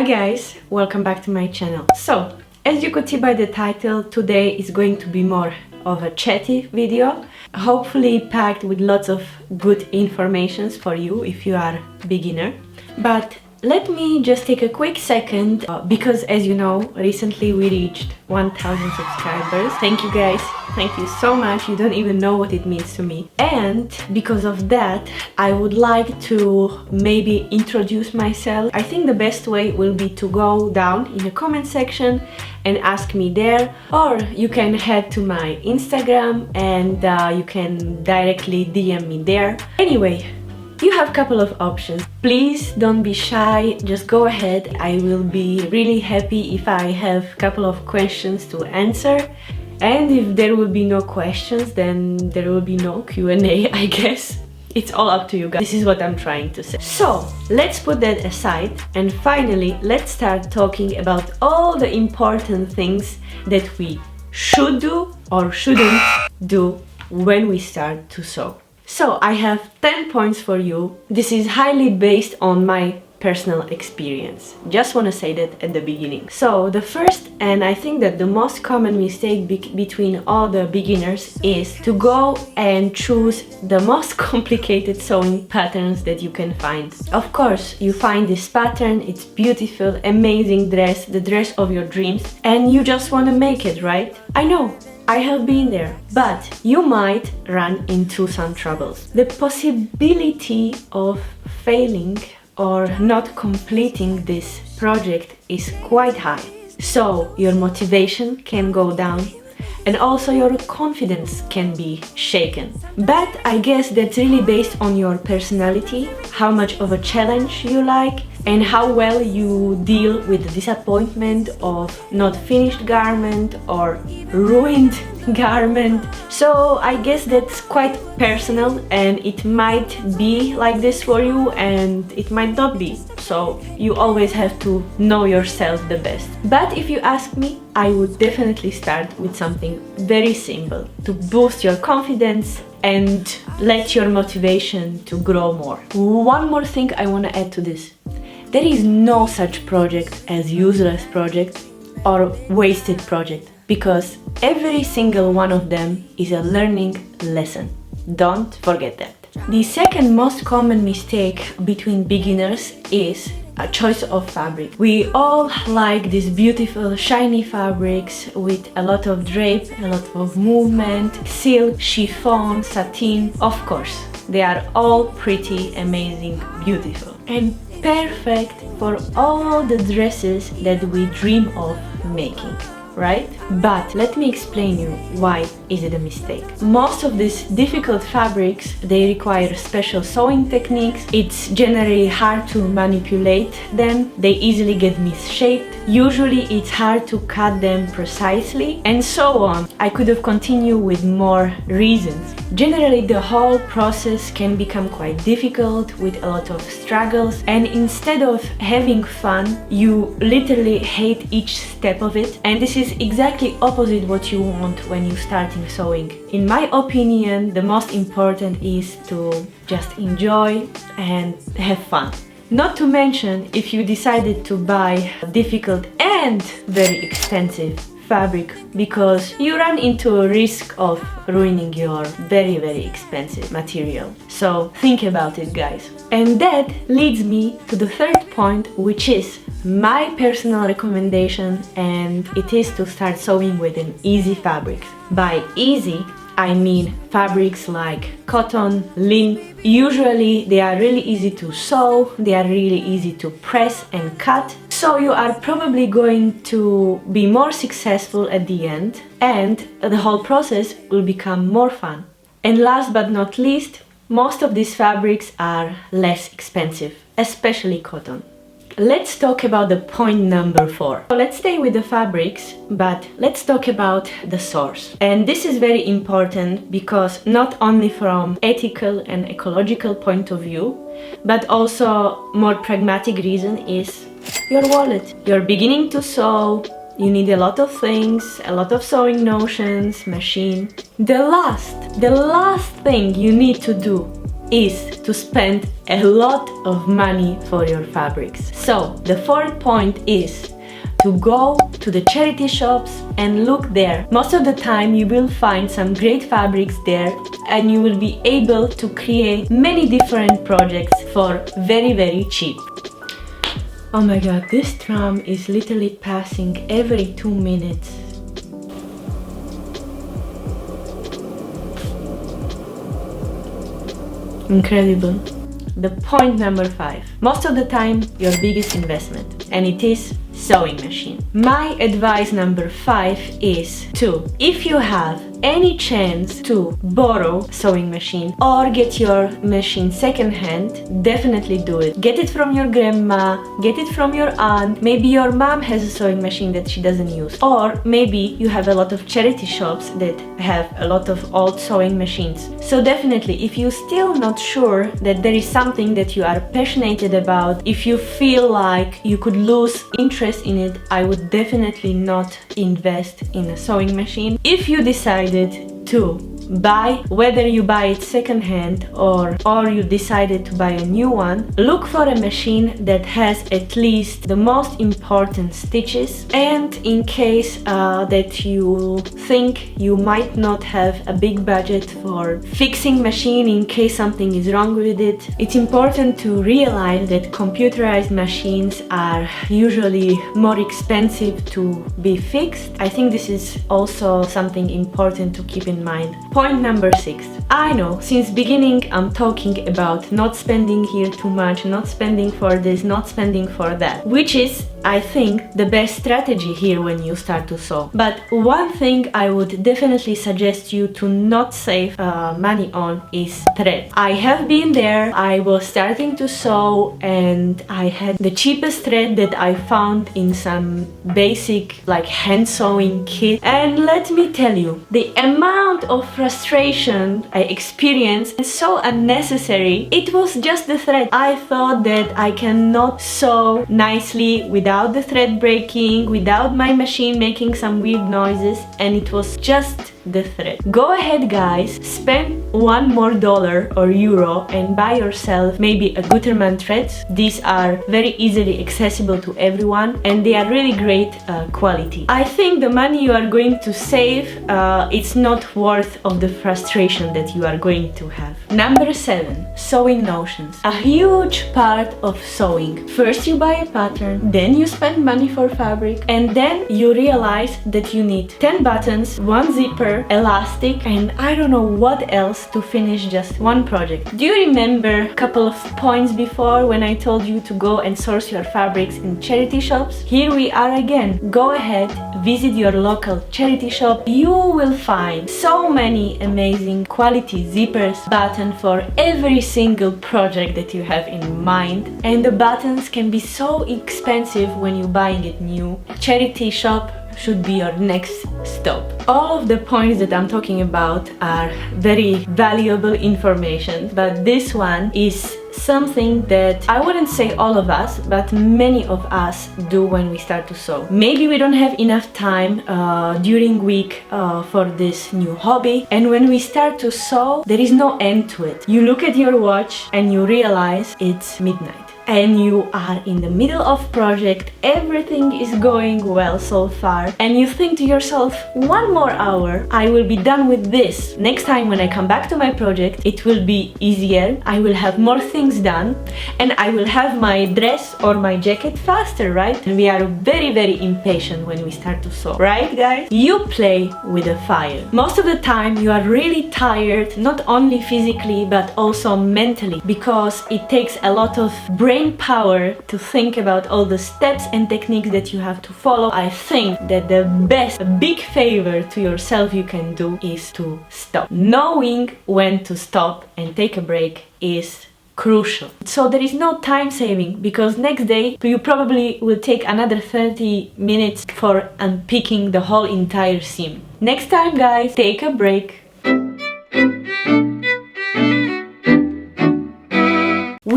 Hi guys, welcome back to my channel. So, as you could see by the title, today is going to be more of a chatty video, hopefully packed with lots of good informations for you if you are a beginner. But let me just take a quick second because, as you know, recently we reached 1000 subscribers. Thank you guys, thank you so much. You don't even know what it means to me. And because of that, I would like to maybe introduce myself. I think the best way will be to go down in the comment section and ask me there, or you can head to my Instagram and you can directly DM me there. Anyway, you have a couple of options. Please don't be shy, just go ahead. I will be really happy if I have a couple of questions to answer. And if there will be no questions, then there will be no Q&A, I guess. It's all up to you guys. This is what I'm trying to say. So, let's put that aside and finally let's start talking about all the important things that we should do or shouldn't do when we start to sew. So I have 10 points for you. This is highly based on my personal experience. Just want to say that at the beginning. So the first, and I think that the most common mistake between all the beginners, is to go and choose the most complicated sewing patterns that you can find. Of course, you find this pattern, it's beautiful, amazing dress, the dress of your dreams, and you just want to make it, right? I know. I have been there, but you might run into some troubles. The possibility of failing or not completing this project is quite high. So your motivation can go down and also your confidence can be shaken. But I guess that's really based on your personality, how much of a challenge you like, and how well you deal with the disappointment of not finished garment or ruined garment. So I guess that's quite personal, and it might be like this for you and it might not be. So you always have to know yourself the best. But if you ask me, I would definitely start with something very simple to boost your confidence and let your motivation to grow more. One more thing I want to add to this. There is no such project as useless project or wasted project, because every single one of them is a learning lesson. Don't forget that. The second most common mistake between beginners is a choice of fabric. We all like these beautiful shiny fabrics with a lot of drape, a lot of movement, silk, chiffon, satin. Of course, they are all pretty, amazing, beautiful, and perfect for all the dresses that we dream of making, right? But let me explain you why is it a mistake. Most of these difficult fabrics, they require special sewing techniques. It's generally hard to manipulate them. They easily get misshaped. Usually it's hard to cut them precisely, and so on. I could have continued with more reasons. Generally, the whole process can become quite difficult with a lot of struggles, and instead of having fun, you literally hate each step of it. And this is exactly opposite what you want when you're starting sewing. In my opinion, the most important is to just enjoy and have fun. Not to mention, if you decided to buy difficult and very expensive fabric, because you run into a risk of ruining your very, very expensive material. So think about it, guys. And that leads me to the third point, which is my personal recommendation, and it is to start sewing with an easy fabric. By easy, I mean fabrics like cotton, linen. Usually they are really easy to sew, they are really easy to press and cut. So you are probably going to be more successful at the end, and the whole process will become more fun. And last but not least, most of these fabrics are less expensive, especially cotton. Let's talk about the point number 4. So let's stay with the fabrics, but let's talk about the source. And this is very important because not only from ethical and ecological point of view, but also more pragmatic reason is your wallet. You're beginning to sew, you need a lot of things, a lot of sewing notions, machine. The last thing you need to do is to spend a lot of money for your fabrics. So the fourth point is to go to the charity shops and look there. Most of the time you will find some great fabrics there, and you will be able to create many different projects for very, very cheap. Oh my god, this tram is literally passing every 2 minutes. Incredible. The point number 5. Most of the time your biggest investment, and it is sewing machine. My advice number 5 is to, if you have any chance to borrow sewing machine or get your machine second-hand, definitely do it. Get it from your grandma, get it from your aunt. Maybe your mom has a sewing machine that she doesn't use, or maybe you have a lot of charity shops that have a lot of old sewing machines. So definitely, if you're still not sure that there is something that you are passionate about, if you feel like you could lose interest in it, I would definitely not invest in a sewing machine. If you decided to buy, whether you buy it second-hand or you decided to buy a new one, look for a machine that has at least the most important stitches, and in case that you think you might not have a big budget for fixing machine in case something is wrong with it, it's important to realize that computerized machines are usually more expensive to be fixed. I think this is also something important to keep in mind. Point number 6. I know, since beginning I'm talking about not spending here too much, not spending for this, not spending for that, which is, I think, the best strategy here when you start to sew. But one thing I would definitely suggest you to not save money on is thread. I have been there. I was starting to sew and I had the cheapest thread that I found in some basic like hand sewing kit, and let me tell you, the amount of frustration I experienced is so unnecessary. It was just the thread. I thought that I cannot sew nicely without the thread breaking, without my machine making some weird noises, and it was just the thread. Go ahead guys, spend $1 more or euro and buy yourself maybe a Gutermann threads. These are very easily accessible to everyone and they are really great quality. I think the money you are going to save, it's not worth of the frustration that you are going to have. Number 7. Sewing notions. A huge part of sewing. First you buy a pattern, then you spend money for fabric, and then you realize that you need 10 buttons, 1 zipper, elastic, and I don't know what else to finish just one project. Do you remember a couple of points before when I told you to go and source your fabrics in charity shops? Here we are again. Go ahead, visit your local charity shop. You will find so many amazing quality zippers, buttons for every single project that you have in mind, and the buttons can be so expensive when you're buying it new. Charity shop should be your next stop. All of the points that I'm talking about are very valuable information, but this one is something that I wouldn't say all of us, but many of us do when we start to sew. Maybe we don't have enough time during week for this new hobby, and when we start to sew, there is no end to it. You look at your watch and you realize it's midnight. And you are in the middle of project, everything is going well so far, and you think to yourself, 1 more hour, I will be done with this. Next time when I come back to my project, it will be easier, I will have more things done, and I will have my dress or my jacket faster, right? And we are very, very impatient when we start to sew, right guys? You play with the fire. Most of the time you are really tired, not only physically but also mentally, because it takes a lot of brain power to think about all the steps and techniques that you have to follow. I think that the best, big favor to yourself you can do is to stop. Knowing when to stop and take a break is crucial. So there is no time saving, because next day you probably will take another 30 minutes for unpicking the whole entire seam. Next time guys, take a break.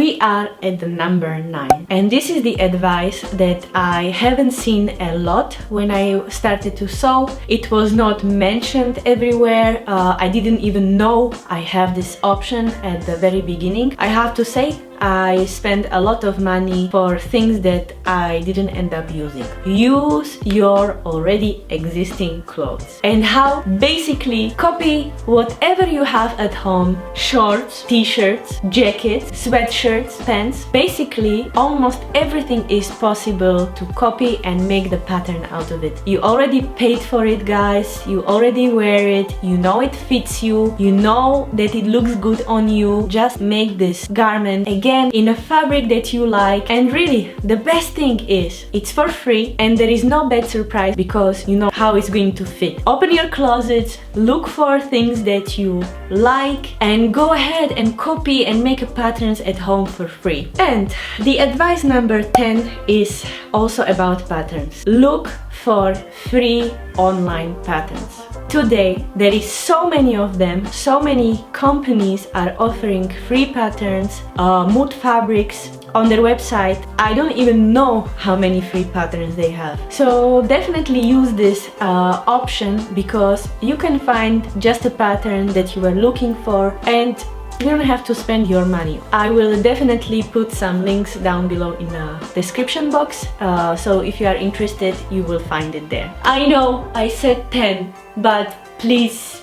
we are at the number 9. And this is the advice that I haven't seen a lot when I started to sew. It was not mentioned everywhere. I didn't even know I have this option at the very beginning. I have to say, I spent a lot of money for things that I didn't end up using. Use your already existing clothes. And how? Basically copy whatever you have at home: shorts, t-shirts, jackets, sweatshirts, pants. Basically almost everything is possible to copy and make the pattern out of it. You already paid for it, guys. You already wear it. You know it fits you. You know that it looks good on you. Just make this garment again in a fabric that you like. And really, the best thing is it's for free and there is no bad surprise because you know how it's going to fit. Open your closet, look for things that you like, and go ahead and copy and make patterns at home for free. And the advice number 10 is also about patterns. Look for free online patterns. Today there is so many of them. So many companies are offering free patterns, mood fabrics on their website. I don't even know how many free patterns they have. So definitely use this option because you can find just a pattern that you are looking for and you don't have to spend your money. I will definitely put some links down below in the description box, so if you are interested you will find it there. I know I said 10, but please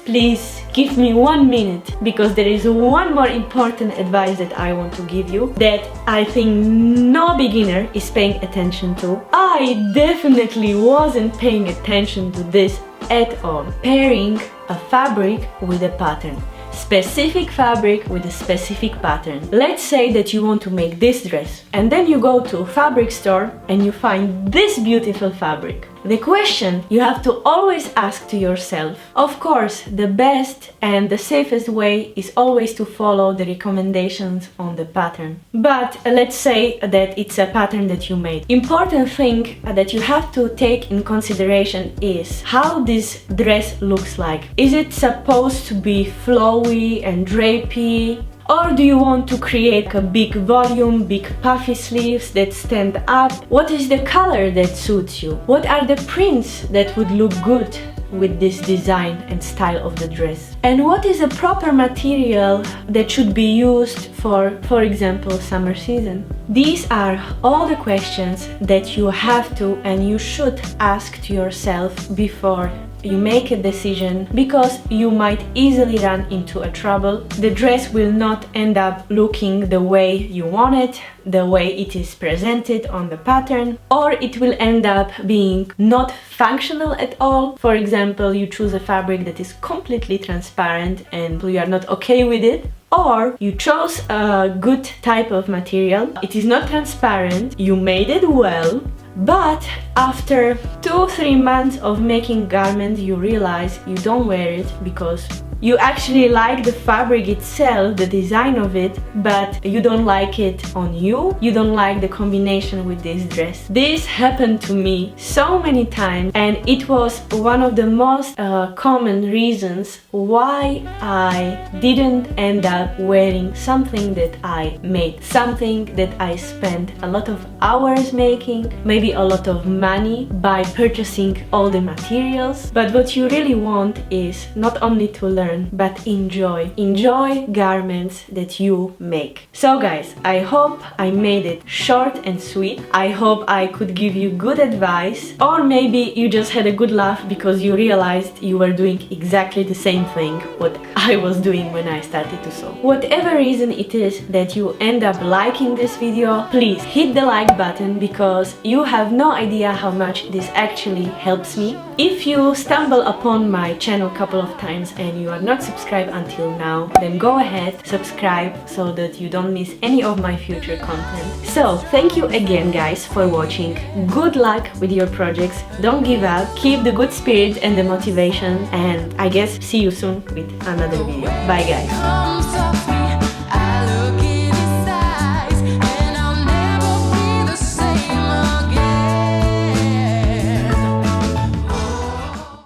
give me 1 minute because there is one more important advice that I want to give you that I think no beginner is paying attention to. I definitely wasn't paying attention to this at all. Pairing a fabric with a pattern. Specific fabric with a specific pattern. Let's say that you want to make this dress and then you go to a fabric store and you find this beautiful fabric. The question you have to always ask to yourself, of course, the best and the safest way is always to follow the recommendations on the pattern. But let's say that it's a pattern that you made. Important thing that you have to take in consideration is how this dress looks like. Is it supposed to be flowy and drapey? Or do you want to create a big volume, big puffy sleeves that stand up? What is the color that suits you? What are the prints that would look good with this design and style of the dress? And what is a proper material that should be used for example, summer season? These are all the questions that you have to and you should ask to yourself before you make a decision, because you might easily run into a trouble. The dress will not end up looking the way you want it, the way it is presented on the pattern, or it will end up being not functional at all. For example, you choose a fabric that is completely transparent and you are not okay with it. Or you chose a good type of material, it is not transparent, you made it well, but after 2-3 months of making garments you realize you don't wear it because you actually like the fabric itself, the design of it, but you don't like it on you. You don't like the combination with this dress. This happened to me so many times and it was one of the most common reasons why I didn't end up wearing something that I made, something that I spent a lot of hours making, maybe a lot of money by purchasing all the materials. But what you really want is not only to learn but enjoy garments that you make. So guys, I hope I made it short and sweet. I hope I could give you good advice, or maybe you just had a good laugh because you realized you were doing exactly the same thing what I was doing when I started to sew. Whatever reason it is that you end up liking this video, please hit the like button because you have no idea how much this actually helps me. If you stumble upon my channel a couple of times and you are not subscribed until now, then go ahead, subscribe so that you don't miss any of my future content. So thank you again guys for watching. Good luck with your projects, don't give up, keep the good spirit and the motivation, and I guess see you soon with another video. Bye guys.